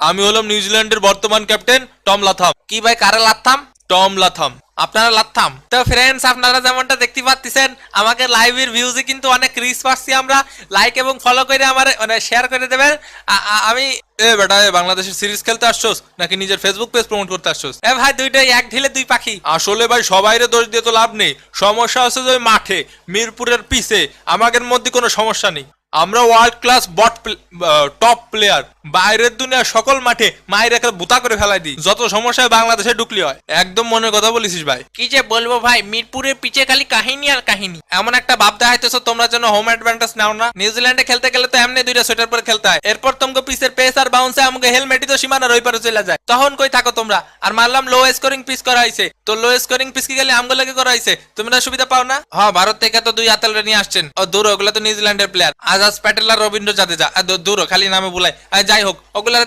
আমি হলাম নিউজিল্যান্ডের বর্তমান ক্যাপ্টেন টম লাথাম। কি ভাই, কারে লাথতাম? Tom Latham. আপনারা লাথতাম। তো ফ্রেন্ডস, আপনারা যেমনটা দেখতে পাচ্ছেন আমাকে লাইভের ভিউজে কিন্তু অনেক রিচ পাচ্ছি আমরা। লাইক এবং ফলো করে আমার শেয়ার করে দেবেন। আমি বেটা, বাংলাদেশের সিরিজ খেলতে আসছোস নাকি নিজের ফেসবুক পেজ প্রমোট করতে আসছোস? ভাই, দুইটাই এক ঢিলে দুই পাখি। আসলে ভাই সবাইরে দোষ দিয়ে তো লাভ নেই। সমস্যা আছে যে মাঠে মিরপুরের পিছে আমাদের মধ্যে কোনো সমস্যা নেই। আমরা ওয়ার্ল্ড ক্লাস টপ প্লেয়ার। বাইরের দুনিয়া সকল মাঠে মায়ের একটা বুতা করে ফেলাই দিই। যত সমস্যায় বাংলাদেশে ঢুকলি হয়। একদম মনের কথা বলেছিস ভাই। কি যে বলবো ভাই, মিরপুরের পিছে খালি কাহিনী আর কাহিনী। এমন একটা ভাব দেখাইতেছো তোমরা যেন হোম অ্যাডভান্টেজ নাও না। নিউজিল্যান্ডে খেলতে গেলে তো এমনি দুইটা সোয়েটার পরে খেলতে হয়। এরপর তোমাকে পিসের পেস আর বাউন্সে আমাকে হেলমেটই তো সীমানার ওই পারে চলে যায়। তখন কই থাকো তোমরা? আর মারলাম লো স্কোরিং পিস করা হয়েছে। তো লো স্কোরিং পিস কি গেলে আমগো লাগে করা হয়েছে, তোমরা সুবিধা পাও না? হ্যাঁ, ভারত থেকে তো দুই আতালরে নিয়ে আসছেন। ও দূর, ওগুলা তো নিউজিল্যান্ডের প্লেয়ার। আজাজ প্যাটেল আর রবীন্দ্র জাদেজা। দূর, খালি নামে বলাই। যাই হোক, ওগুলা